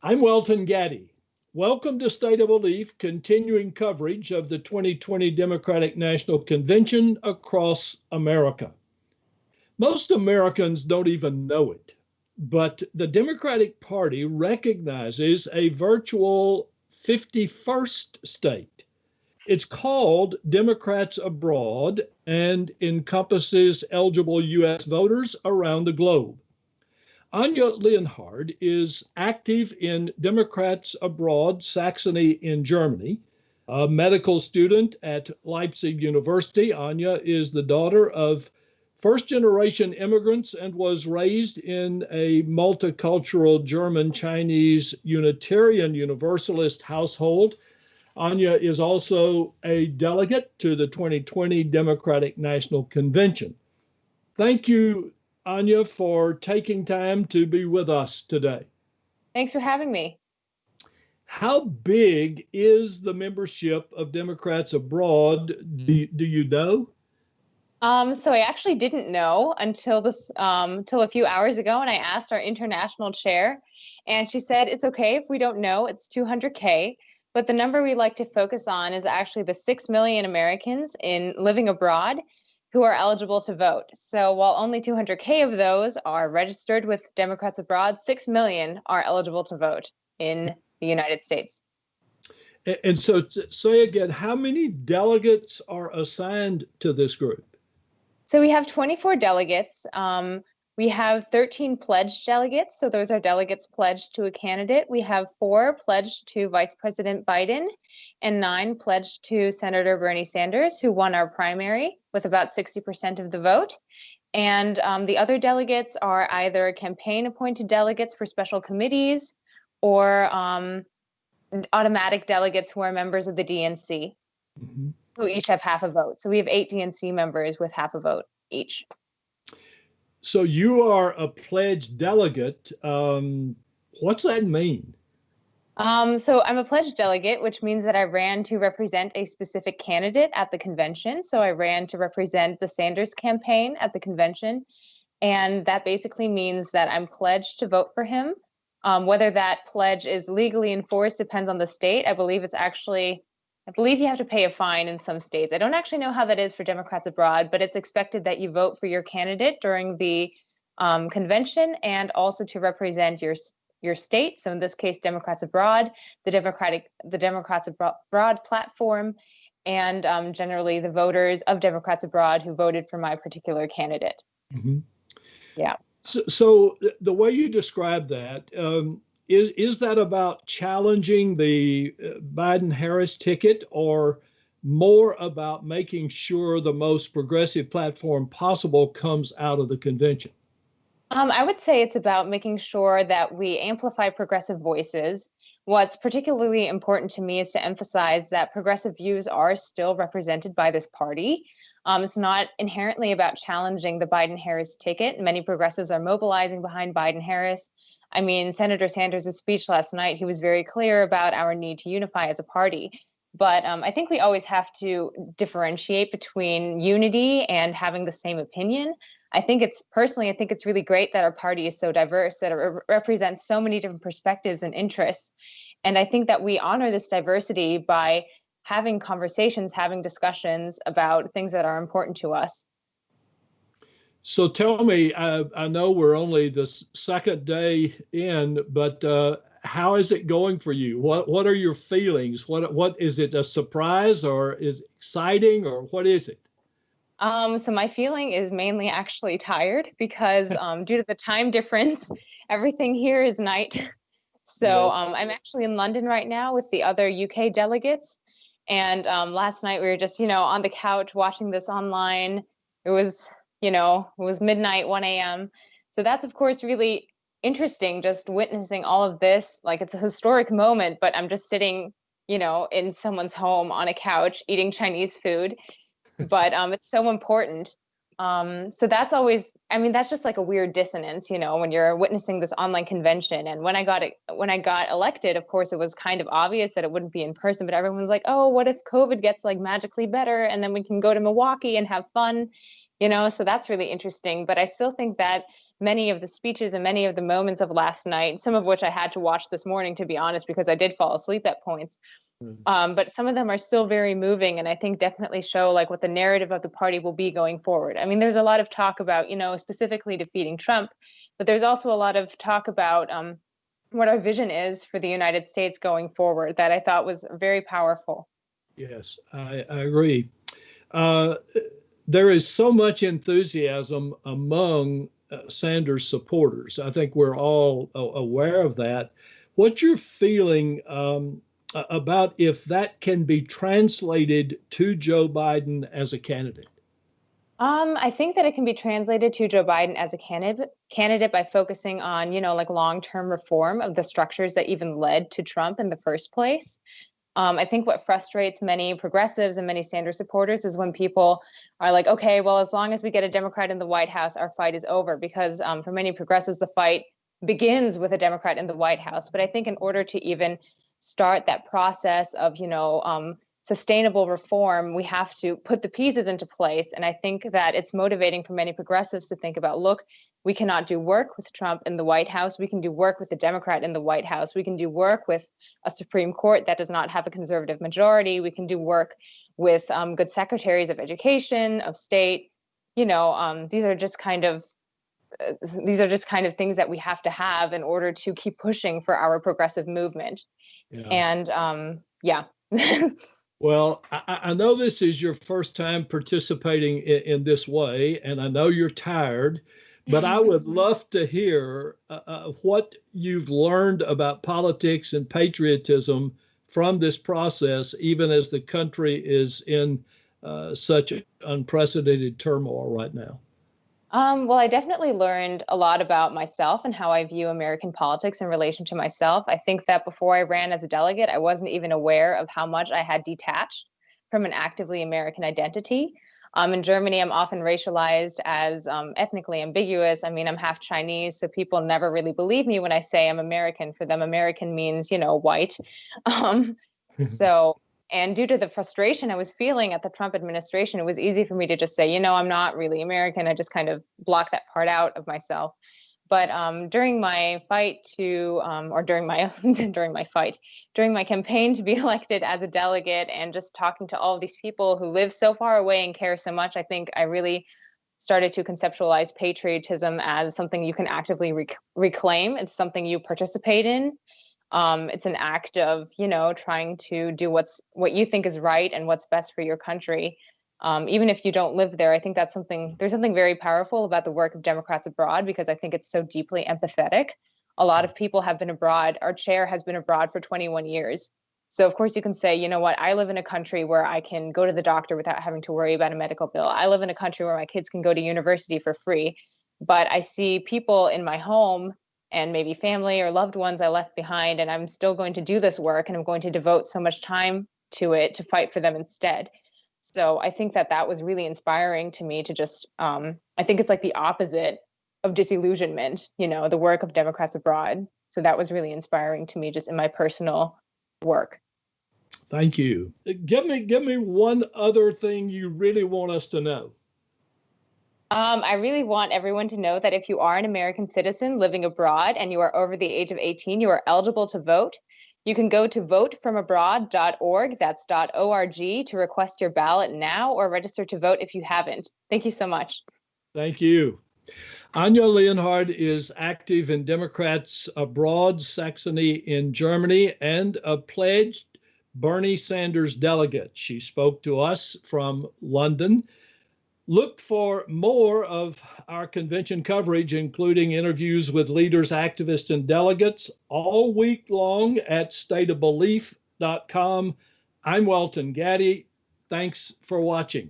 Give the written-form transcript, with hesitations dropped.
I'm Welton Gaddy. Welcome to State of Belief, continuing coverage of the 2020 Democratic National Convention across America. Most Americans don't even know it, but the Democratic Party recognizes a virtual 51st state. It's called Democrats Abroad and encompasses eligible U.S. voters around the globe. Anya Leonhard is active in Democrats Abroad, Saxony in Germany, a medical student at Leipzig University. Anya is the daughter of first generation immigrants and was raised in a multicultural German Chinese Unitarian Universalist household. Anya is also a delegate to the 2020 Democratic National Convention. Thank you, Anya, for taking time to be with us today. Thanks for having me. How big is the membership of Democrats Abroad? Do you know? So I actually didn't know until a few hours ago, and I asked our international chair, and she said it's okay if we don't know. It's 200K, but the number we like to focus on is actually the 6 million Americans living abroad who are eligible to vote. So while only 200K of those are registered with Democrats Abroad, 6 million are eligible to vote in the United States. And so say again, how many delegates are assigned to this group? So we have 24 delegates. We have 13 pledged delegates. So those are delegates pledged to a candidate. We have 4 pledged to Vice President Biden and 9 pledged to Senator Bernie Sanders, who won our primary with about 60% of the vote. And the other delegates are either campaign appointed delegates for special committees or automatic delegates who are members of the DNC, who each have half a vote. So we have 8 DNC members with half a vote each. So you are a pledged delegate. What's that mean? So I'm a pledged delegate, which means that I ran to represent a specific candidate at the convention. So I ran to represent the Sanders campaign at the convention. And that basically means that I'm pledged to vote for him. Whether that pledge is legally enforced depends on the state. I believe you have to pay a fine in some states. I don't actually know how that is for Democrats Abroad, but it's expected that you vote for your candidate during the convention and also to represent your state. So in this case, Democrats Abroad, the Democrats Abroad platform, and generally the voters of Democrats Abroad who voted for my particular candidate. Mm-hmm. Yeah. So the way you describe that, is that about challenging the Biden-Harris ticket or more about making sure the most progressive platform possible comes out of the convention? I would say it's about making sure that we amplify progressive voices. What's particularly important to me is to emphasize that progressive views are still represented by this party. It's not inherently about challenging the Biden-Harris ticket. Many progressives are mobilizing behind Biden-Harris. I mean, Senator Sanders' speech last night, he was very clear about our need to unify as a party. But I think we always have to differentiate between unity and having the same opinion. I think it's really great that our party is so diverse, that it represents so many different perspectives and interests. And I think that we honor this diversity by having conversations, having discussions about things that are important to us. So tell me, I know we're only the second day in, but how is it going for you? What are your feelings? What is it, a surprise or is it exciting or what is it? So my feeling is mainly actually tired because due to the time difference, everything here is night. So I'm actually in London right now with the other UK delegates. And last night we were just, on the couch watching this online. It was midnight, 1 a.m. So that's, of course, really interesting, just witnessing all of this. Like, it's a historic moment, but I'm just sitting, in someone's home on a couch eating Chinese food. But it's so important. So that's always, that's just like a weird dissonance, when you're witnessing this online convention. And when I got elected, of course, it was kind of obvious that it wouldn't be in person, but everyone was like, oh, what if COVID gets like magically better and then we can go to Milwaukee and have fun? So that's really interesting. But I still think that many of the speeches and many of the moments of last night, some of which I had to watch this morning, to be honest, because I did fall asleep at points. But some of them are still very moving, and I think definitely show like what the narrative of the party will be going forward. I mean, there's a lot of talk about, specifically defeating Trump, but there's also a lot of talk about what our vision is for the United States going forward that I thought was very powerful. Yes, I agree. There is so much enthusiasm among Sanders supporters. I think we're all aware of that. What's your feeling about if that can be translated to Joe Biden as a candidate? I think that it can be translated to Joe Biden as a candidate by focusing on, like long-term reform of the structures that even led to Trump in the first place. I think what frustrates many progressives and many Sanders supporters is when people are like, okay, well, as long as we get a Democrat in the White House, our fight is over. Because for many progressives, the fight begins with a Democrat in the White House. But I think in order to even start that process of, sustainable reform, we have to put the pieces into place. And I think that it's motivating for many progressives to think about, look, we cannot do work with Trump in the White House. We can do work with a Democrat in the White House. We can do work with a Supreme Court that does not have a conservative majority. We can do work with good secretaries of education, of state. These are just kind of things that we have to have in order to keep pushing for our progressive movement. Yeah. And yeah. Well, I know this is your first time participating in this way, and I know you're tired, but I would love to hear what you've learned about politics and patriotism from this process, even as the country is in such unprecedented turmoil right now. Well, I definitely learned a lot about myself and how I view American politics in relation to myself. I think that before I ran as a delegate, I wasn't even aware of how much I had detached from an actively American identity. In Germany, I'm often racialized as ethnically ambiguous. I mean, I'm half Chinese, so people never really believe me when I say I'm American. For them, American means, white. And due to the frustration I was feeling at the Trump administration, it was easy for me to just say, I'm not really American. I just kind of block that part out of myself. But during my fight during my campaign to be elected as a delegate and just talking to all of these people who live so far away and care so much, I think I really started to conceptualize patriotism as something you can actively reclaim. It's something you participate in. It's an act of, trying to do what you think is right and what's best for your country. Even if you don't live there, I think there's something very powerful about the work of Democrats abroad, because I think it's so deeply empathetic. A lot of people have been abroad. Our chair has been abroad for 21 years. So of course you can say, I live in a country where I can go to the doctor without having to worry about a medical bill. I live in a country where my kids can go to university for free. But I see people in my home and maybe family or loved ones I left behind, and I'm still going to do this work, and I'm going to devote so much time to it to fight for them instead. So I think that was really inspiring to me to just, I think it's like the opposite of disillusionment, the work of Democrats abroad. So that was really inspiring to me just in my personal work. Thank you. Give me one other thing you really want us to know. I really want everyone to know that if you are an American citizen living abroad and you are over the age of 18, you are eligible to vote. You can go to votefromabroad.org, that's .org, to request your ballot now or register to vote if you haven't. Thank you so much. Thank you. Anya Leonhard is active in Democrats Abroad, Saxony in Germany, and a pledged Bernie Sanders delegate. She spoke to us from London. Look for more of our convention coverage, including interviews with leaders, activists, and delegates, all week long at stateofbelief.com. I'm Welton Gaddy. Thanks for watching.